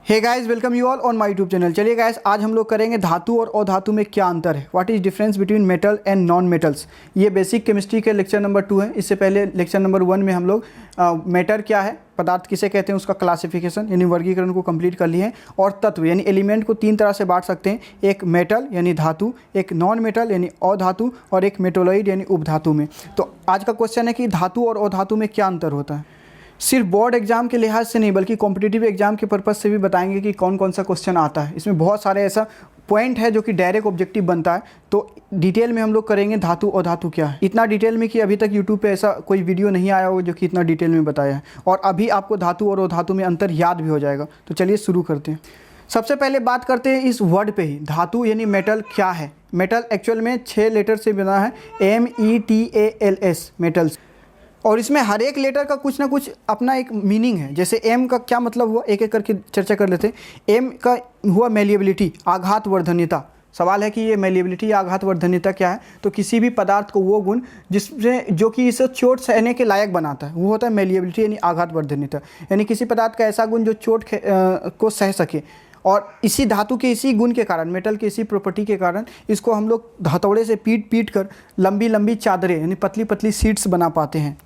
Hey guys, welcome you all on my YouTube channel. चलिए guys, आज हम लोग करेंगे धातु और अधातु में क्या अंतर है, what is difference between metal and non metals. ये बेसिक केमिस्ट्री के लेक्चर नंबर 2 है। इससे पहले लेक्चर नंबर 1 में हम लोग मैटर क्या है, पदार्थ किसे कहते हैं, उसका क्लासिफिकेशन यानी वर्गीकरण को कंप्लीट कर लिए हैं। और तत्व यानी एलिमेंट को 3 तरह से बांट सकते हैं, एक मेटल यानी धातु, एक नॉन मेटल यानी अधातु और एक मेटोलॉइड यानी उपधातु में। तो आज का क्वेश्चन है कि धातु और अधातु में क्या अंतर होता है। सिर्फ बोर्ड एग्जाम के लिहाज से नहीं बल्कि कॉम्पिटिटिव एग्जाम के पर्पज़ से भी बताएंगे कि कौन कौन सा क्वेश्चन आता है। इसमें बहुत सारे ऐसा पॉइंट है जो कि डायरेक्ट ऑब्जेक्टिव बनता है। तो डिटेल में हम लोग करेंगे धातु और धातु क्या है, इतना डिटेल में कि अभी तक यूट्यूब पे ऐसा कोई वीडियो नहीं आया होगा जो कि इतना डिटेल में बताया है। और अभी आपको धातु और अधातु में अंतर याद भी हो जाएगा। तो चलिए शुरू करते हैं। सबसे पहले बात करते हैं इस वर्ड पे ही, धातु यानी मेटल क्या है। मेटल एक्चुअल में 6 लेटर से बना है, METALS मेटल्स। और इसमें हर एक लेटर का कुछ ना कुछ अपना एक मीनिंग है। जैसे एम का क्या मतलब हुआ, एक एक करके चर्चा कर लेते हैं। एम का हुआ मेलिएबिलिटी, आघात वर्धन्यता। सवाल है कि ये मेलिएबिलिटी या आघात वर्धन्यता क्या है। तो किसी भी पदार्थ को वो गुण जिससे जो कि इसे चोट सहने के लायक बनाता है वो होता है मेलिएबिलिटी यानी आघात वर्धन्यता। यानी किसी पदार्थ का ऐसा गुण जो चोट को सह सके। और इसी धातु के इसी गुण के कारण, मेटल के इसी प्रॉपर्टी के कारण इसको हम लोग हथौड़े से पीट पीट कर लंबी लंबी चादरें यानी पतली पतली सीट्स बना पाते हैं।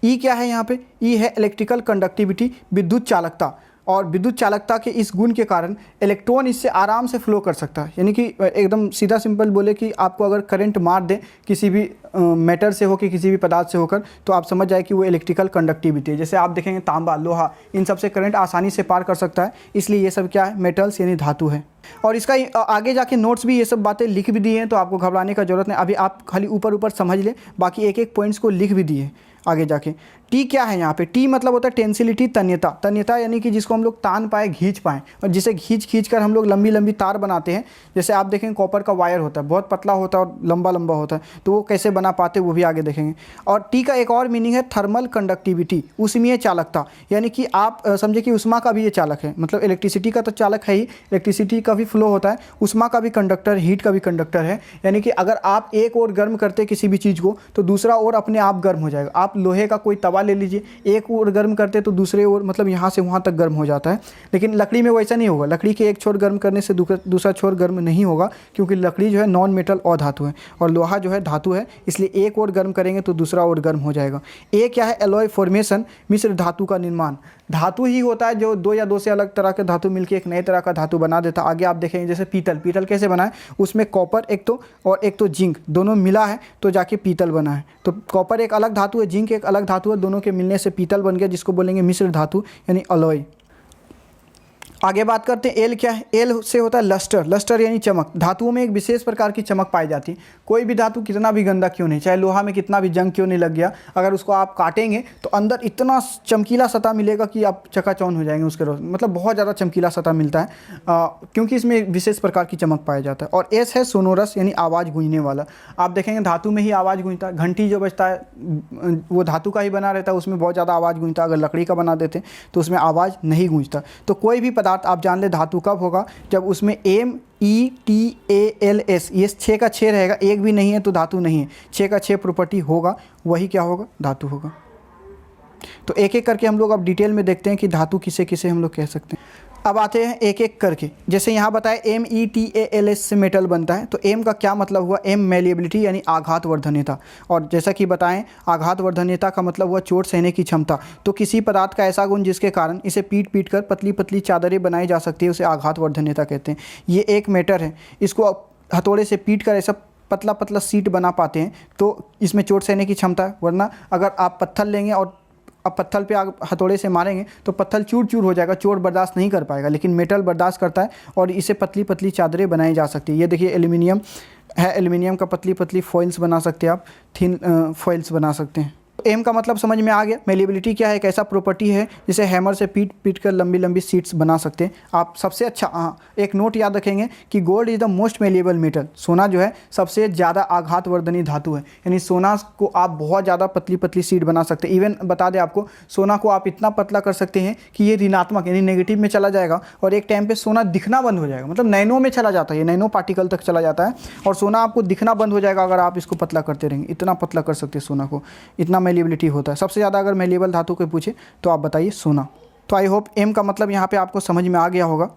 ई क्या है यहाँ पे, ई है इलेक्ट्रिकल कंडक्टिविटी, विद्युत चालकता। और विद्युत चालकता के इस गुण के कारण इलेक्ट्रॉन इससे आराम से फ्लो कर सकता है। यानी कि एकदम सीधा सिंपल बोले कि आपको अगर करंट मार दे किसी भी मैटर से हो कि किसी भी पदार्थ से होकर, तो आप समझ जाए कि वो इलेक्ट्रिकल कंडक्टिविटी है। जैसे आप देखेंगे तांबा, लोहा, इन सब से करंट आसानी से पार कर सकता है। इसलिए ये सब क्या है, मेटल्स यानी धातु है। और इसका आगे जाके नोट्स भी ये सब बातें लिख भी दी हैं, तो आपको घबराने का जरूरत नहीं। अभी आप खाली ऊपर ऊपर समझ लें, बाकी एक एक पॉइंट्स को लिख भी दिए आगे जाके। टी क्या है यहाँ पे, टी मतलब होता है टेंसिलिटी, तन्यता। तन्यता यानी कि जिसको हम लोग तान पाए, खींच पाएँ, और जिसे खींच कर हम लोग लंबी लंबी तार बनाते हैं। जैसे आप देखेंगे कॉपर का वायर होता है, बहुत पतला होता है और लंबा लंबा होता है, तो वो कैसे बना पाते वो भी आगे देखेंगे। और टी का एक और मीनिंग है थर्मल कंडक्टिविटी, उष्मीय चालकता। यानी कि आप समझे कि उष्मा का भी ये चालक है, मतलब इलेक्ट्रिसिटी का तो चालक है ही, इलेक्ट्रिसिटी का भी फ्लो होता है, उष्मा का भी कंडक्टर, हीट का भी कंडक्टर है। यानी कि अगर आप एक और गर्म करते किसी भी चीज़ को तो दूसरा और अपने आप गर्म हो जाएगा। आप लोहे का कोई तवा ले लीजिए, एक और गर्म करते तो दूसरे और मतलब यहाँ से वहाँ तक गर्म हो जाता है। लेकिन लकड़ी में वैसा नहीं होगा। लकड़ी के एक छोर गर्म करने से दूसरा छोर गर्म नहीं होगा, क्योंकि लकड़ी जो है नॉन मेटल और धातु है, और लोहा जो है धातु है। इसलिए एक और गर्म करेंगे तो दूसरा और गर्म हो जाएगा। ए क्या है, एलॉय फॉर्मेशन, मिश्र धातु का निर्माण। धातु ही होता है जो दो या दो से अलग तरह के धातु मिलकर एक नए तरह का धातु बना देता है। आगे आप देखेंगे जैसे पीतल, पीतल कैसे बना है, उसमें कॉपर एक तो जिंक दोनों मिला है तो जाके पीतल बना है। तो कॉपर एक अलग धातु है, जिंक एक अलग धातु है, दोनों के मिलने से पीतल बन गया, जिसको बोलेंगे मिश्र धातु यानी अलॉय। आगे बात करते हैं एल क्या है। एल से होता है लस्टर, लस्टर यानी चमक। धातुओं में एक विशेष प्रकार की चमक पाई जाती है। कोई भी धातु कितना भी गंदा क्यों नहीं, चाहे लोहा में कितना भी जंग क्यों नहीं लग गया, अगर उसको आप काटेंगे तो अंदर इतना चमकीला सतह मिलेगा कि आप चकाचौंध हो जाएंगे उसके रोज, मतलब बहुत ज़्यादा चमकीला सतह मिलता है, क्योंकि इसमें एक विशेष प्रकार की चमक पाया जाता है। और एस है सोनोरस यानी आवाज़ गूंजने वाला। आप देखेंगे धातु में ही आवाज़ गूंजता है। घंटी जो बजता है वो धातु का ही बना रहता है, उसमें बहुत ज़्यादा आवाज़ गूंजता है। अगर लकड़ी का बना देते तो उसमें आवाज़ नहीं गूंजता। तो कोई भी आप जान ले धातु कब होगा, जब उसमें METALS ये 6 का 6 रहेगा, एक भी नहीं है तो धातु नहीं है। 6 का 6 प्रॉपर्टी होगा, वही क्या होगा, धातु होगा। तो एक एक करके हम लोग अब डिटेल में देखते हैं कि धातु किसे किसे हम लोग कह सकते हैं। अब आते हैं एक एक करके। जैसे यहाँ बताया METALS से मेटल बनता है, तो एम का क्या मतलब हुआ, एम मेलिएबिलिटी यानी आघात वर्धन्यता। और जैसा कि बताएं आघात वर्धन्यता का मतलब हुआ चोट सहने की क्षमता। तो किसी पदार्थ का ऐसा गुण जिसके कारण इसे पीट पीट कर पतली पतली चादरें बनाई जा सकती है, उसे आघात वर्धन्यता कहते हैं। ये एक मेटर है, इसको हथौड़े से पीट कर ऐसा पतला पतला सीट बना पाते हैं, तो इसमें चोट सहने की क्षमता है। वरना अगर आप पत्थर लेंगे और अब पत्थर पे आप हथौड़े से मारेंगे तो पत्थर चूर चूर हो जाएगा, चोट बर्दाश्त नहीं कर पाएगा। लेकिन मेटल बर्दाश्त करता है और इसे पतली पतली चादरें बनाई जा सकती है। ये देखिए एल्यूमिनियम है, एल्यूमिनियम का पतली पतली फॉइल्स बना सकते हैं आप, थिन फॉइल्स बना सकते हैं। एम का मतलब समझ में आ गया। मेलिएबिलिटी क्या है, एक ऐसा प्रॉपर्टी है जिसे हैमर से पीट पीट कर लंबी लंबी सीट्स बना सकते हैं आप। सबसे अच्छा एक नोट याद रखेंगे कि gold is the most malleable metal. सोना जो है सबसे ज़्यादा आघात वर्धनी धातु है। यानी सोना को आप बहुत ज़्यादा पतली पतली सीट बना सकते हैं। इवन बता दें आपको, सोना को आप इतना पतला कर सकते हैं कि ये ऋणात्मक यानी नेगेटिव में चला जाएगा, और एक टाइम पर सोना दिखना बंद हो जाएगा, मतलब नैनो में चला जाता है, ये नैनो पार्टिकल तक चला जाता है, और सोना आपको दिखना बंद हो जाएगा अगर आप इसको पतला करते रहेंगे। इतना पतला कर सकते हैं सोना को, इतना मेलिएबिलिटी होता है। सबसे ज़्यादा अगर मेलिएबल धातु को पूछे तो आप बताइए सोना। तो आई होप एम का मतलब यहाँ पे आपको समझ में आ गया होगा।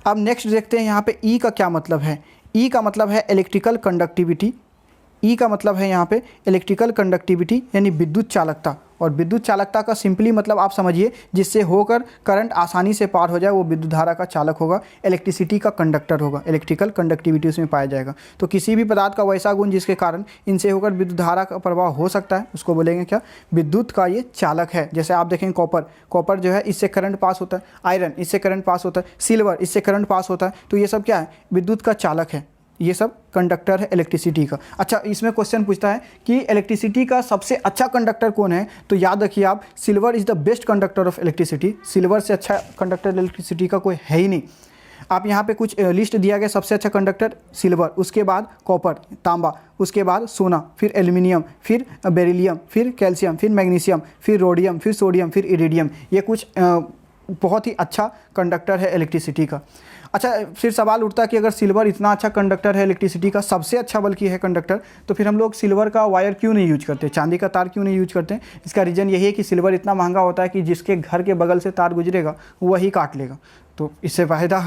अब नेक्स्ट देखते हैं यहाँ पे ई का क्या मतलब है। ई का मतलब है इलेक्ट्रिकल कंडक्टिविटी। ई का मतलब है यहाँ पे इलेक्ट्रिकल कंडक्टिविटी यानी विद्युत चालकता। और विद्युत चालकता का सिंपली मतलब आप समझिए जिससे होकर करंट आसानी से पार हो जाए वो विद्युत धारा का चालक होगा, इलेक्ट्रिसिटी का कंडक्टर होगा, इलेक्ट्रिकल कंडक्टिविटी उसमें पाया जाएगा। तो किसी भी पदार्थ का वैसा गुण जिसके कारण इनसे होकर विद्युत धारा का प्रवाह हो सकता है उसको बोलेंगे क्या, विद्युत का ये चालक है। जैसे आप देखें कॉपर जो है इससे करंट पास होता है, आयरन इससे करंट पास होता है, सिल्वर इससे करंट पास होता है। तो ये सब क्या है, विद्युत का चालक है, ये सब कंडक्टर है इलेक्ट्रिसिटी का। अच्छा, इसमें क्वेश्चन पूछता है कि इलेक्ट्रिसिटी का सबसे अच्छा कंडक्टर कौन है, तो याद रखिए आप, silver is the best conductor of electricity. Silver से अच्छा कंडक्टर इलेक्ट्रिसिटी का कोई है ही नहीं। आप यहाँ पे कुछ लिस्ट दिया गया, सबसे अच्छा कंडक्टर सिल्वर, उसके बाद कॉपर तांबा, उसके बाद सोना, फिर एल्यूमिनियम, फिर बेरिलियम, फिर कैल्शियम, फिर मैग्नीशियम, फिर रोडियम, फिर सोडियम, फिर इरिडियम। ये कुछ बहुत ही अच्छा कंडक्टर है इलेक्ट्रिसिटी का। अच्छा, फिर सवाल उठता है कि अगर सिल्वर इतना अच्छा कंडक्टर है इलेक्ट्रिसिटी का, सबसे अच्छा बल्कि है कंडक्टर, तो फिर हम लोग सिल्वर का वायर क्यों नहीं यूज करते, चांदी का तार क्यों नहीं यूज करते? इसका रीज़न यही है कि सिल्वर इतना महंगा होता है कि जिसके घर के बगल से तार गुजरेगा वही काट लेगा। तो इससे फ़ायदा,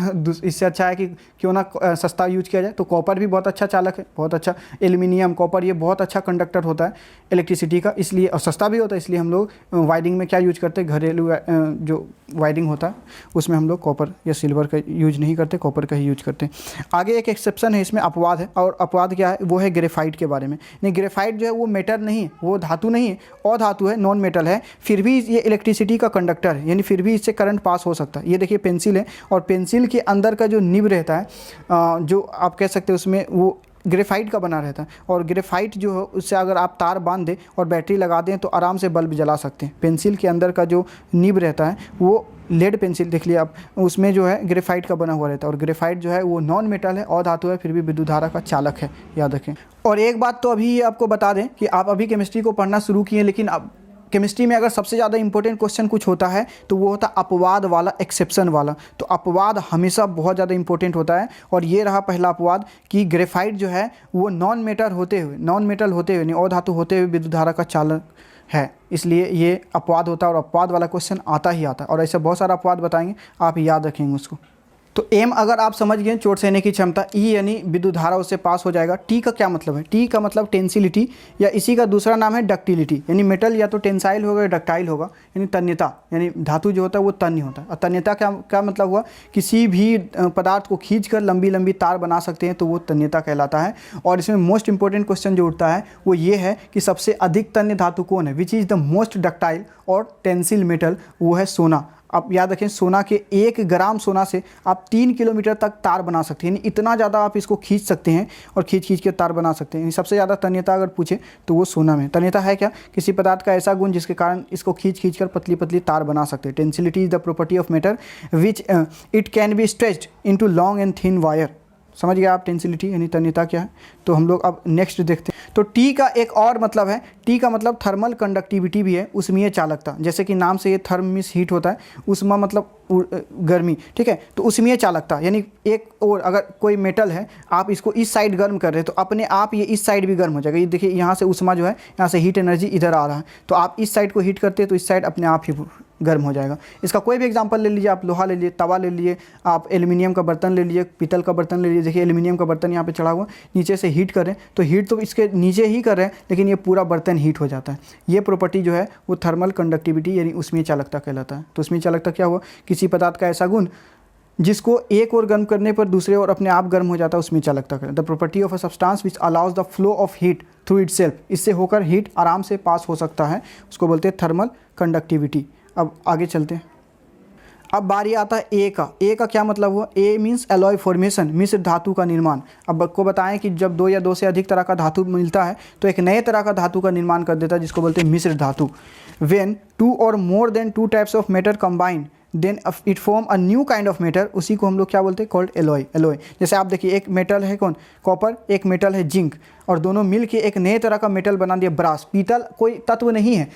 इससे अच्छा है कि क्यों ना सस्ता यूज किया जाए। तो कॉपर भी बहुत अच्छा चालक है, बहुत अच्छा। एल्यूमिनियम, कॉपर, ये बहुत अच्छा कंडक्टर होता है इलेक्ट्रिसिटी का, इसलिए, और सस्ता भी होता है, इसलिए हम लोग वायरिंग में क्या यूज करते हैं, घरेलू जो वायरिंग होता है उसमें हम लोग कॉपर या सिल्वर का यूज नहीं करते, कॉपर का ही यूज करते हैं। आगे एक एक्सेप्शन है, इसमें अपवाद है, और अपवाद क्या है, वो है ग्रेफाइट के बारे में। नहीं, ग्रेफाइट जो है वो मेटल नहीं है, वो धातु नहीं है, और धातु है, नॉन मेटल है, फिर भी ये इलेक्ट्रिसिटी का कंडक्टर है, यानी फिर भी इससे करंट पास हो सकता है। ये देखिए पेंसिल है, और पेंसिल के अंदर का जो निब रहता है, जो आप कह सकते हैं उसमें, वो ग्रेफाइट का बना रहता है। और ग्रेफाइट जो है उससे अगर आप तार बांध दें और बैटरी लगा दें तो आराम से बल्ब जला सकते हैं। पेंसिल के अंदर का जो निब रहता है वो लेड पेंसिल देख लिया आप, उसमें जो है ग्रेफाइट का बना हुआ रहता है। और ग्रेफाइट जो है वो नॉन मेटल है, और धातु है, फिर भी विद्युत धारा का चालक है, याद रखें। और एक बात तो अभी आपको बता दें कि आप अभी केमिस्ट्री को पढ़ना शुरू किए, लेकिन अब केमिस्ट्री में अगर सबसे ज़्यादा इंपॉर्टेंट क्वेश्चन कुछ होता है तो वो होता है अपवाद वाला, एक्सेप्शन वाला। तो अपवाद हमेशा बहुत ज़्यादा इंपॉर्टेंट होता है। और ये रहा पहला अपवाद कि ग्रेफाइट जो है वो नॉन मेटल होते हुए नहीं, और धातु होते हुए विद्युत धारा का चालक है, इसलिए ये अपवाद होता है। और अपवाद वाला क्वेश्चन आता ही आता है, और ऐसे बहुत सारा अपवाद बताएंगे, आप याद रखेंगे उसको। तो एम अगर आप समझ गए, चोट सहने की क्षमता, ई यानी विद्युत धारा उससे पास हो जाएगा। टी का क्या मतलब है, टी का मतलब टेंसिलिटी, या इसी का दूसरा नाम है डक्टिलिटी, यानी मेटल या तो टेंसाइल होगा या डक्टाइल होगा, यानी तन्यता, यानी धातु जो होता है वो तन्य होता है। और तन्यता क्या मतलब हुआ, किसी भी पदार्थ को खींचकर लंबी लंबी तार बना सकते हैं, तो वो तन्यता कहलाता है। और इसमें मोस्ट इंपॉर्टेंट क्वेश्चन जो उठता है वो ये है कि सबसे अधिक तन्य धातु कौन है, which is the most ductile और टेंसिल मेटल, वो है सोना। आप याद रखें, सोना के 1 ग्राम सोना से आप 3 किलोमीटर तक तार बना सकते हैं, यानी इतना ज़्यादा आप इसको खींच सकते हैं और खींच के तार बना सकते हैं। सबसे ज़्यादा तन्यता अगर पूछे तो वो सोना में। तन्यता है क्या, किसी पदार्थ का ऐसा गुण जिसके कारण इसको खींच कर पतली पतली तार बना सकते हैं। Tensility is the property of matter which it can be stretched into long and thin wire. समझ गया आप टेंसिलिटी यानी तन्यता क्या है। तो हम लोग अब नेक्स्ट देखते हैं। तो टी का एक और मतलब है, टी का मतलब थर्मल कंडक्टिविटी भी है, उष्मीय चालकता। जैसे कि नाम से ये थर्म मीन्स हीट होता है, उष्मा मतलब गर्मी, ठीक है। तो उष्मीय चालकता यानी एक और अगर कोई मेटल है, आप इसको इस साइड गर्म कर रहे हैं तो अपने आप ये इस साइड भी गर्म हो जाएगा। ये देखिए यहाँ से उष्मा जो है, यहाँ से हीट एनर्जी इधर आ रहा है, तो आप इस साइड को हीट करते हैं तो इस साइड अपने आप ही गर्म हो जाएगा। इसका कोई भी एग्जांपल ले लीजिए, आप लोहा ले लीजिए, तवा ले लीजिए, आप एल्यूमिनियम का बर्तन ले लीजिए, पीतल का बर्तन ले लीजिए। देखिए एल्यूमिनियम का बर्तन यहाँ पे चढ़ा हुआ, नीचे से हीट कर रहे हैं तो हीट तो इसके नीचे ही कर रहे हैं, लेकिन ये पूरा बर्तन हीट हो जाता है। ये प्रॉपर्टी जो है वो थर्मल कंडक्टिविटी यानी उष्मीय चालकता कहलाता है। तो उष्मीय चालकता क्या हुआ, किसी पदार्थ का ऐसा गुण जिसको एक और गर्म करने पर दूसरे और अपने आप गर्म हो जाता है, उष्मीय चालकता कहलाता है। The property of a substance which allows the flow of heat through itself, इससे होकर हीट आराम से पास हो सकता है, उसको बोलते हैं थर्मल कंडक्टिविटी। अब आगे चलते हैं। अब बारी आता है ए का। ए का क्या मतलब हुआ, ए मीन्स एलॉय फॉर्मेशन, मिश्र धातु का निर्माण। अब आपको बताएं कि जब 2 या 2 से अधिक तरह का धातु मिलता है तो एक नए तरह का धातु का निर्माण कर देता है, जिसको बोलते हैं मिश्र धातु। व्हेन 2 और more than 2 types of matter combine then it form a new kind of metal, उसी को हम लोग क्या बोलते हैं, कॉल्ड एलॉय। एलॉय जैसे आप देखिए, एक मेटल है कौन, कॉपर, एक मेटल है जिंक, और दोनों मिल के एक नए तरह का मेटल बना दिया ब्रास। पीतल कोई तत्व नहीं है,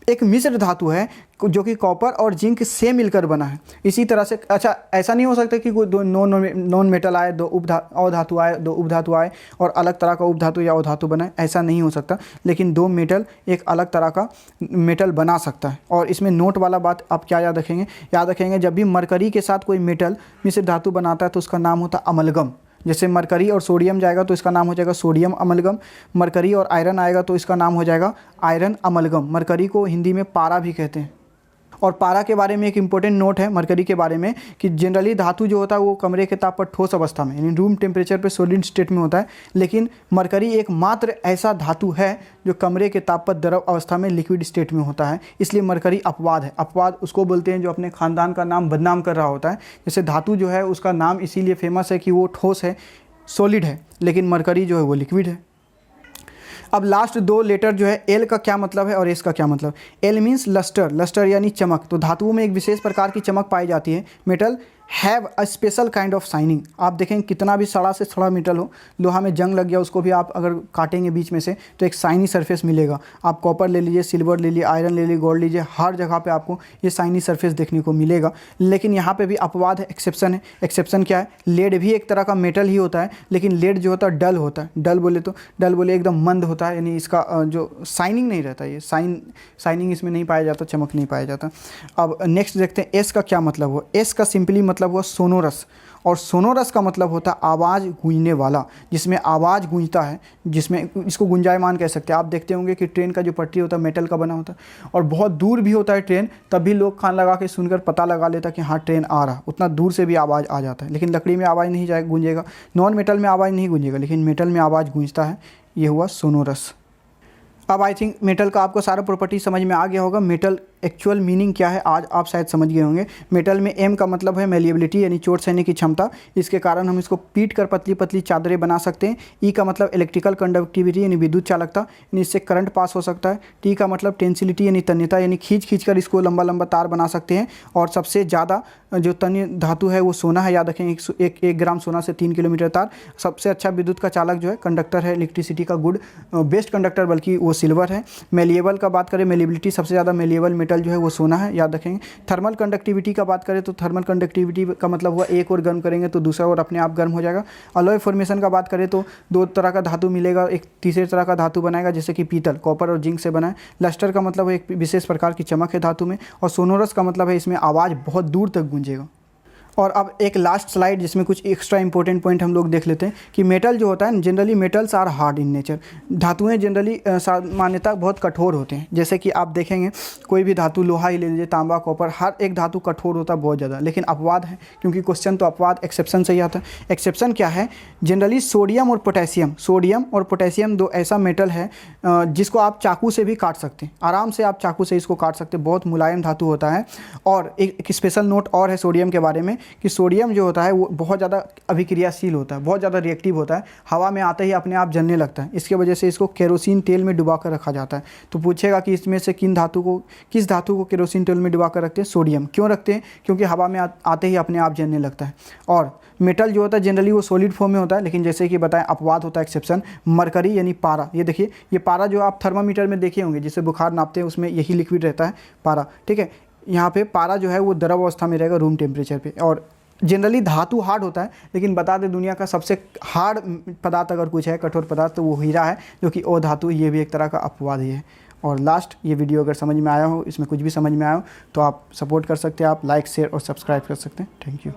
एक मिश्र धातु है जो कि कॉपर और जिंक से मिलकर बना है। इसी तरह से अच्छा ऐसा नहीं हो सकता कि कोई दो नॉन मेटल आए, दो अधातु आए, दो उपधातु आए और अलग तरह का उपधातु या अधातु बनाए, ऐसा नहीं हो सकता। लेकिन दो मेटल एक अलग तरह का मेटल बना सकता है। और इसमें नोट वाला बात आप क्या याद रखेंगे, याद रखेंगे जब भी मरकरी के साथ कोई मेटल मिश्र धातु बनाता है तो उसका नाम होता है अमलगम। जैसे मरकरी और सोडियम जाएगा तो इसका नाम हो जाएगा सोडियम अमलगम, मरकरी और आयरन आएगा तो इसका नाम हो जाएगा आयरन अमलगम। मरकरी को हिंदी में पारा भी कहते हैं। और पारा के बारे में एक इंपॉर्टेंट नोट है मरकरी के बारे में कि जनरली धातु जो होता है वो कमरे के ताप पर ठोस अवस्था में यानी रूम टेम्परेचर पे सॉलिड स्टेट में होता है, लेकिन मरकरी एकमात्र ऐसा धातु है जो कमरे के ताप पर द्रव अवस्था में लिक्विड स्टेट में होता है। इसलिए मरकरी अपवाद है। अपवाद उसको बोलते हैं जो अपने खानदान का नाम बदनाम कर रहा होता है। जैसे धातु जो है उसका नाम इसीलिए फेमस है कि वो ठोस है, सॉलिड है, लेकिन मरकरी जो है वो लिक्विड है। अब लास्ट दो लेटर जो है एल का क्या मतलब है और एस का क्या मतलब। एल मीन्स लस्टर, लस्टर यानी चमक। तो धातुओं में एक विशेष प्रकार की चमक पाई जाती है। Metal have a special kind of shining. आप देखें कितना भी सड़ा से सड़ा मेटल हो, लोहा में जंग लग गया उसको भी आप अगर काटेंगे बीच में से तो एक शाइनी सरफेस मिलेगा। आप कॉपर ले लीजिए, सिल्वर ले लीजिए, आयरन ले लीजिए, गोल्ड लीजिए, हर जगह पे आपको ये शाइनी सरफेस देखने को मिलेगा। लेकिन यहाँ पे भी अपवाद है, एक्सेप्शन है। एक्सेप्शन क्या है, लेड भी एक तरह का मेटल ही होता है, लेकिन लेड जो होता है डल होता है। डल बोले एकदम मंद होता है, यानी इसका जो शाइनिंग नहीं रहता, ये शाइनिंग इसमें नहीं पाया जाता, चमक नहीं पाया जाता। अब नेक्स्ट देखते हैं एस का क्या मतलब हुआ। एस का सिंपली मतलब हुआ सोनोरस, और सोनोरस का मतलब होता है आवाज़ गूंजने वाला, जिसमें आवाज़ गूंजता है, जिसमें इसको गुंजायमान कह सकते हैं। आप देखते होंगे कि ट्रेन का जो पटरी होता है मेटल का बना होता है और बहुत दूर भी होता है ट्रेन, तब भी लोग कान लगा के सुनकर पता लगा लेता कि हाँ ट्रेन आ रहा, उतना दूर से भी आवाज़ आ जाता है। लेकिन लकड़ी में आवाज़ नहीं गूंजेगा, नॉन मेटल में आवाज़ नहीं गूंजेगा, लेकिन मेटल में आवाज़ गूंजता है। ये हुआ सोनोरस। अब आई थिंक मेटल का आपको सारा प्रॉपर्टी समझ में आ गया होगा। मेटल एक्चुअल मीनिंग क्या है आज आप शायद समझ गए होंगे। मेटल में एम का मतलब है मेलिएबिलिटी यानी चोट सहने की क्षमता, इसके कारण हम इसको पीट कर पतली पतली चादरें बना सकते हैं। ई का मतलब इलेक्ट्रिकल कंडक्टिविटी यानी विद्युत चालकता, यानी इससे करंट पास हो सकता है। टी का मतलब टेंसिलिटी यानी तन्यता, यानी खींच कर इसको लंबा लंबा तार बना सकते हैं। और सबसे ज़्यादा जो तन्य धातु है वो सोना है, याद रखें। एक ग्राम सोना से 3 किलोमीटर तार। सबसे अच्छा विद्युत का चालक जो है कंडक्टर है, इलेक्ट्रिसिटी का गुड बेस्ट कंडक्टर बल्कि वो सिल्वर है। मेलिएबल का बात करें, मेलिएबिलिटी सबसे ज़्यादा मेलिएबल मेटल जो है वो सोना है, याद रखेंगे। थर्मल कंडक्टिविटी का बात करें तो थर्मल कंडक्टिविटी का मतलब हुआ एक और गर्म करेंगे तो दूसरा और अपने आप गर्म हो जाएगा। अलॉय फॉर्मेशन का बात करें तो दो तरह का धातु मिलेगा, एक तीसरे तरह का धातु बनाएगा जैसे कि पीतल, कॉपर और जिंक से बना है। लस्टर का मतलब एक विशेष प्रकार की चमक है धातु में। और सोनोरस का मतलब है इसमें आवाज़ बहुत दूर तक गूंजेगा। और अब एक लास्ट स्लाइड जिसमें कुछ एक्स्ट्रा इंपॉर्टेंट पॉइंट हम लोग देख लेते हैं कि मेटल जो होता है generally metals are hard in nature. धातुएं जनरली सामान्यतः बहुत कठोर होते हैं। जैसे कि आप देखेंगे कोई भी धातु, लोहा ही ले लीजिए, तांबा, कॉपर, हर एक धातु कठोर होता है बहुत ज़्यादा। लेकिन अपवाद है, क्योंकि क्वेश्चन तो अपवाद एक्सेप्शन से ही आता है। एक्सेप्शन क्या है, जनरली सोडियम और पोटेशियम दो ऐसा मेटल है जिसको आप चाकू से भी काट सकते हैं, आराम से आप चाकू से इसको काट सकते हैं, बहुत मुलायम धातु होता है। और एक स्पेशल नोट और है सोडियम के बारे में कि सोडियम जो होता है वो बहुत ज़्यादा अभिक्रियाशील होता है, बहुत ज़्यादा रिएक्टिव होता है, हवा में आते ही अपने आप जलने लगता है। इसके वजह से इसको केरोसिन तेल में डुबा कर रखा जाता है। तो पूछेगा कि इसमें से किस धातु को केरोसिन तेल में डुबा कर रखते हैं, सोडियम। क्यों रखते हैं, क्योंकि हवा में आते ही अपने आप जलने लगता है। और मेटल जो होता है जनरली वो सॉलिड फॉर्म में होता है, लेकिन जैसे कि बताएं अपवाद होता है, एक्सेप्शन। मरकरी यानी पारा, ये देखिए ये पारा जो आप थर्मामीटर में देखे होंगे जिससे बुखार नापते हैं उसमें यही लिक्विड रहता है पारा, ठीक है। यहाँ पे पारा जो है वो द्रव अवस्था में रहेगा रूम टेम्परेचर पे। और जनरली धातु हार्ड होता है, लेकिन बता दें दुनिया का सबसे हार्ड पदार्थ अगर कुछ है, कठोर पदार्थ, तो वो हीरा है, जो कि ओ धातु, ये भी एक तरह का अपवाद ही है। और लास्ट, ये वीडियो अगर समझ में आया हो, इसमें कुछ भी समझ में आया हो तो आप सपोर्ट कर सकते हैं, आप लाइक, शेयर और सब्सक्राइब कर सकते हैं। Thank you.